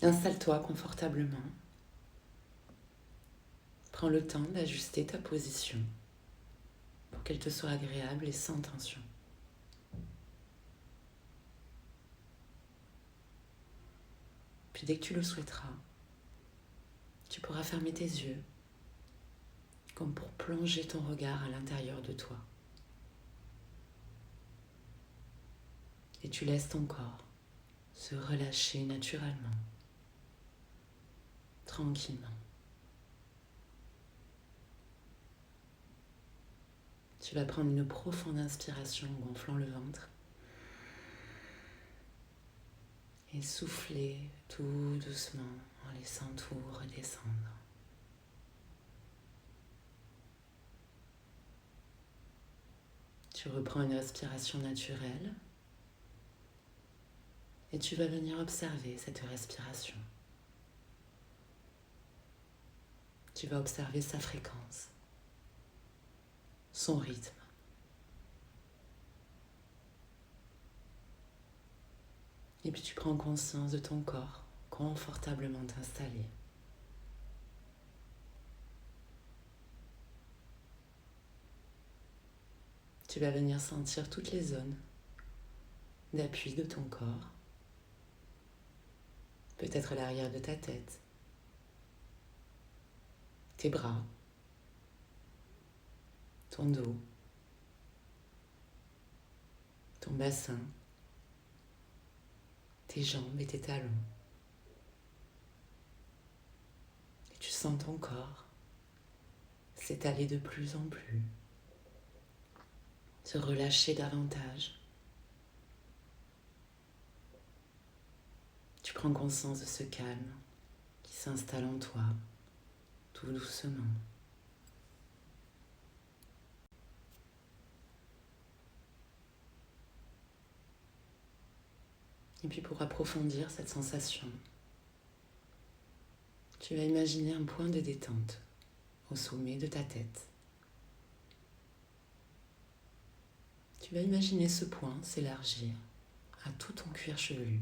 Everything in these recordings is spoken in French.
Installe-toi confortablement. Prends le temps d'ajuster ta position pour qu'elle te soit agréable et sans tension. Puis dès que tu le souhaiteras, tu pourras fermer tes yeux comme pour plonger ton regard à l'intérieur de toi. Et tu laisses ton corps se relâcher naturellement, tranquillement. Tu vas prendre une profonde inspiration en gonflant le ventre et souffler tout doucement en laissant tout redescendre. Tu reprends une respiration naturelle et tu vas venir observer cette respiration. Tu vas observer sa fréquence, son rythme. Et puis tu prends conscience de ton corps confortablement installé. Tu vas venir sentir toutes les zones d'appui de ton corps. Peut-être l'arrière de ta tête, tes bras, ton dos, ton bassin, tes jambes et tes talons. Et tu sens ton corps s'étaler de plus en plus, se relâcher davantage. Tu prends conscience de ce calme qui s'installe en toi, tout doucement. Et puis pour approfondir cette sensation, tu vas imaginer un point de détente au sommet de ta tête. Tu vas imaginer ce point s'élargir à tout ton cuir chevelu.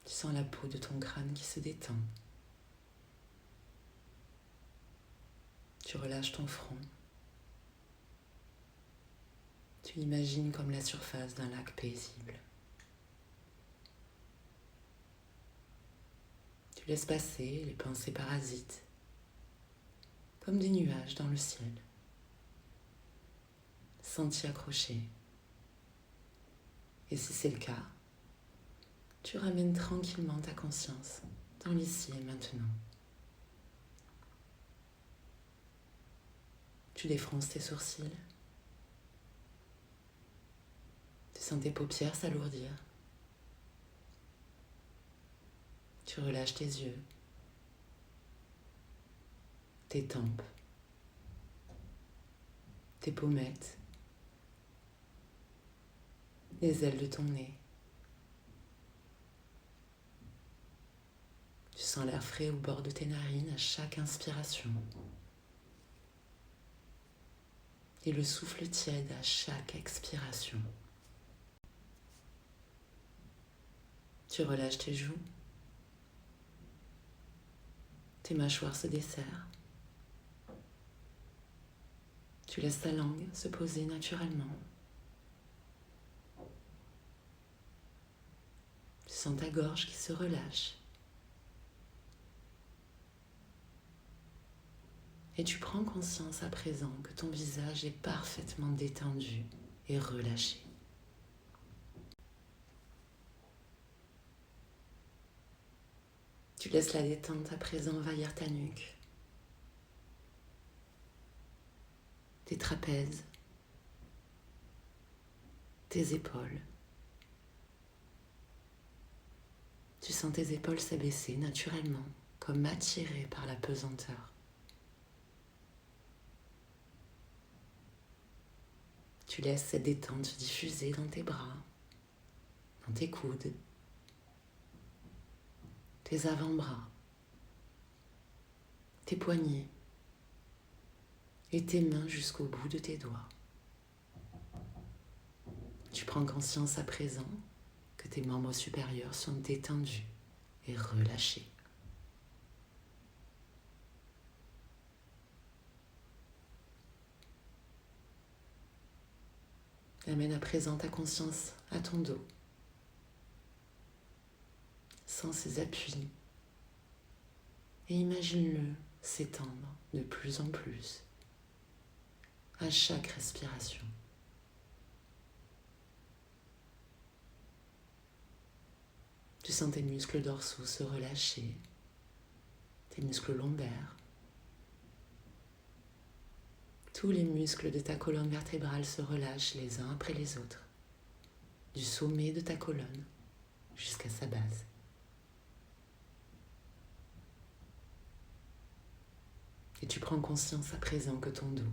Tu sens la peau de ton crâne qui se détend. Tu relâches ton front. Tu l'imagines comme la surface d'un lac paisible. Tu laisses passer les pensées parasites, comme des nuages dans le ciel, sans t'y accrocher. Et si c'est le cas, tu ramènes tranquillement ta conscience dans l'ici et maintenant. Tu défronces tes sourcils. Tu sens tes paupières s'alourdir. Tu relâches tes yeux, tes tempes, tes pommettes, les ailes de ton nez. Tu sens l'air frais au bord de tes narines à chaque inspiration et le souffle tiède à chaque expiration. Tu relâches tes joues, tes mâchoires se desserrent. Tu laisses ta langue se poser naturellement. Tu sens ta gorge qui se relâche. Et tu prends conscience à présent que ton visage est parfaitement détendu et relâché. Tu laisses la détente à présent envahir ta nuque, tes trapèzes, tes épaules. Tu sens tes épaules s'abaisser naturellement, comme attirées par la pesanteur. Tu laisses cette détente se diffuser dans tes bras, dans tes coudes, tes avant-bras, tes poignets et tes mains jusqu'au bout de tes doigts. Tu prends conscience à présent que tes membres supérieurs sont détendus et relâchés. Amène à présent ta conscience à ton dos, sans ses appuis, et imagine-le s'étendre de plus en plus à chaque respiration. Tu sens tes muscles dorsaux se relâcher, tes muscles lombaires. Tous les muscles de ta colonne vertébrale se relâchent les uns après les autres, du sommet de ta colonne jusqu'à sa base. Et tu prends conscience à présent que ton dos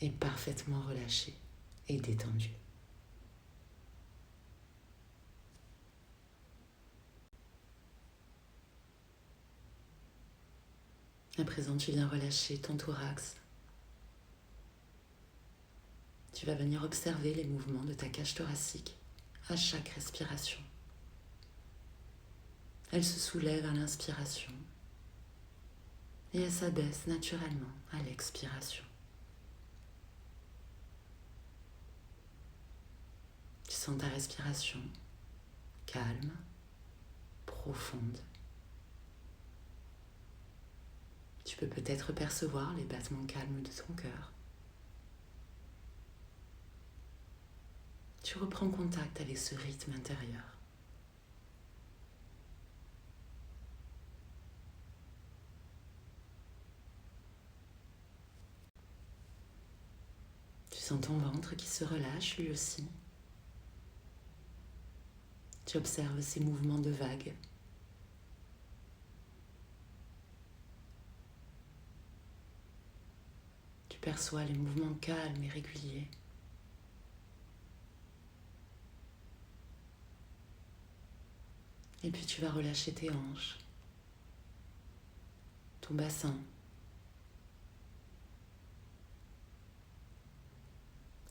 est parfaitement relâché et détendu. À présent, tu viens relâcher ton thorax. Tu vas venir observer les mouvements de ta cage thoracique à chaque respiration. Elle se soulève à l'inspiration et elle s'abaisse naturellement à l'expiration. Tu sens ta respiration calme, profonde. Tu peux peut-être percevoir les battements calmes de ton cœur. Tu reprends contact avec ce rythme intérieur. Tu sens ton ventre qui se relâche lui aussi. Tu observes ces mouvements de vagues. Tu perçois les mouvements calmes et réguliers. Et puis tu vas relâcher tes hanches, ton bassin.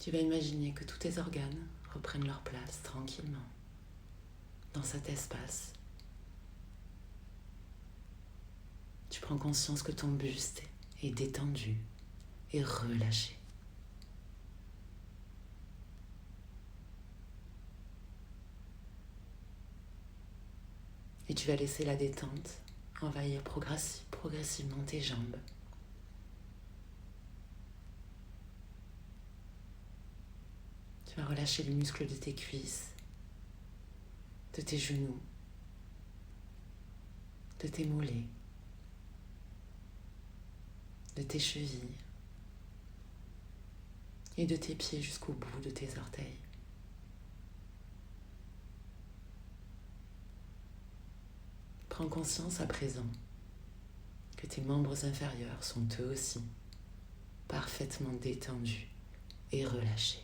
Tu vas imaginer que tous tes organes reprennent leur place tranquillement dans cet espace. Tu prends conscience que ton buste est détendu et relâché. Et tu vas laisser la détente envahir progressivement tes jambes. Tu vas relâcher les muscles de tes cuisses, de tes genoux, de tes mollets, de tes chevilles et de tes pieds jusqu'au bout de tes orteils. Prends conscience à présent que tes membres inférieurs sont eux aussi parfaitement détendus et relâchés.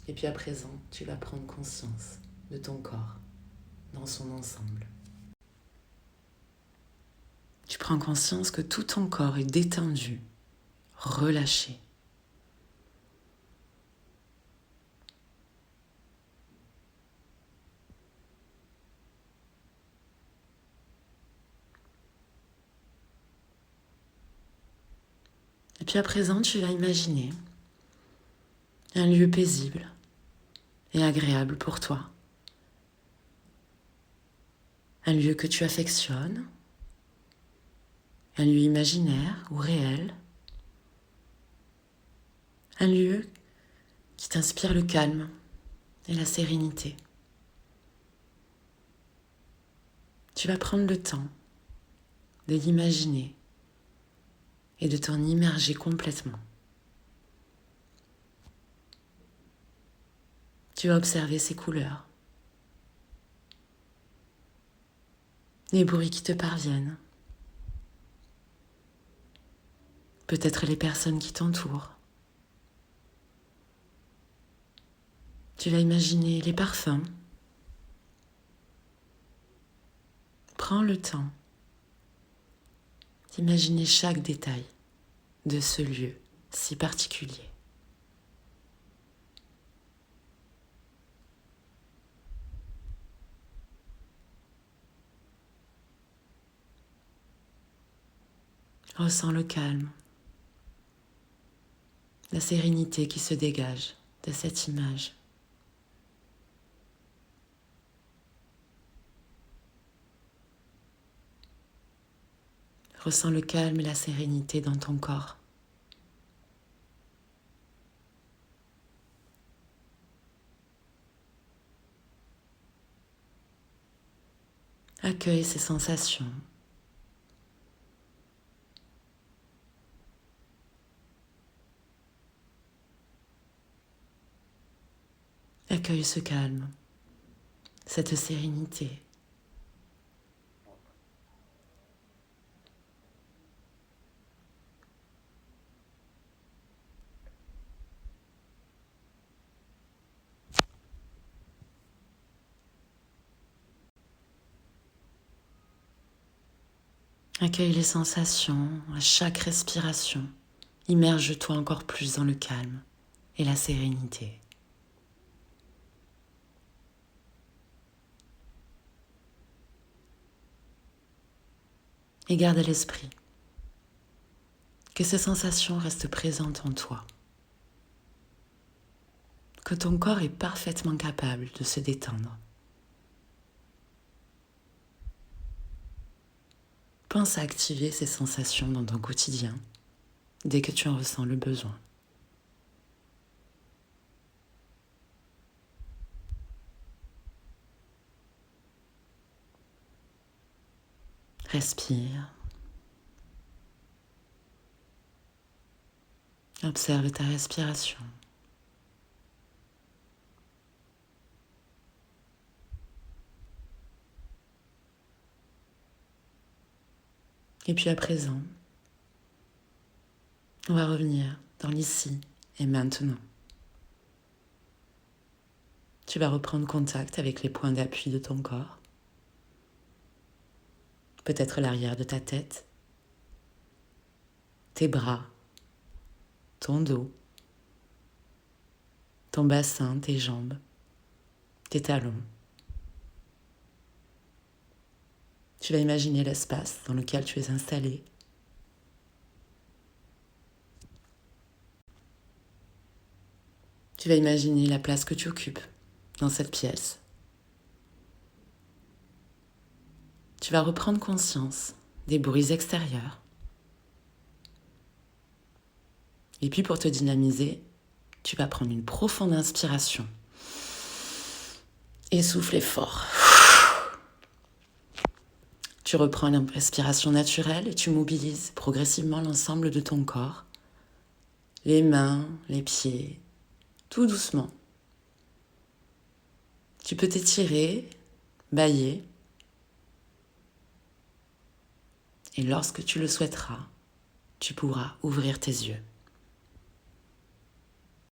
Et puis à présent, tu vas prendre conscience de ton corps dans son ensemble. Tu prends conscience que tout ton corps est détendu, relâché. Et puis à présent, tu vas imaginer un lieu paisible et agréable pour toi. Un lieu que tu affectionnes, un lieu imaginaire ou réel, un lieu qui t'inspire le calme et la sérénité. Tu vas prendre le temps de l'imaginer et de t'en immerger complètement. Tu vas observer ses couleurs, les bruits qui te parviennent, peut-être les personnes qui t'entourent. Tu vas imaginer les parfums. Prends le temps d'imaginer chaque détail de ce lieu si particulier. Ressens le calme, la sérénité qui se dégage de cette image. Ressens le calme et la sérénité dans ton corps. Accueille ces sensations. Accueille ce calme, cette sérénité. Accueille les sensations à chaque respiration. Immerge-toi encore plus dans le calme et la sérénité. Et garde à l'esprit que ces sensations restent présentes en toi, que ton corps est parfaitement capable de se détendre. Pense à activer ces sensations dans ton quotidien dès que tu en ressens le besoin. Respire. Observe ta respiration. Et puis à présent, on va revenir dans l'ici et maintenant. Tu vas reprendre contact avec les points d'appui de ton corps. Peut-être l'arrière de ta tête, tes bras, ton dos, ton bassin, tes jambes, tes talons. Tu vas imaginer l'espace dans lequel tu es installé. Tu vas imaginer la place que tu occupes dans cette pièce. Tu vas reprendre conscience des bruits extérieurs. Et puis pour te dynamiser, tu vas prendre une profonde inspiration et souffler fort. Tu reprends une respiration naturelle et tu mobilises progressivement l'ensemble de ton corps. Les mains, les pieds, tout doucement. Tu peux t'étirer, bâiller. Et lorsque tu le souhaiteras, tu pourras ouvrir tes yeux.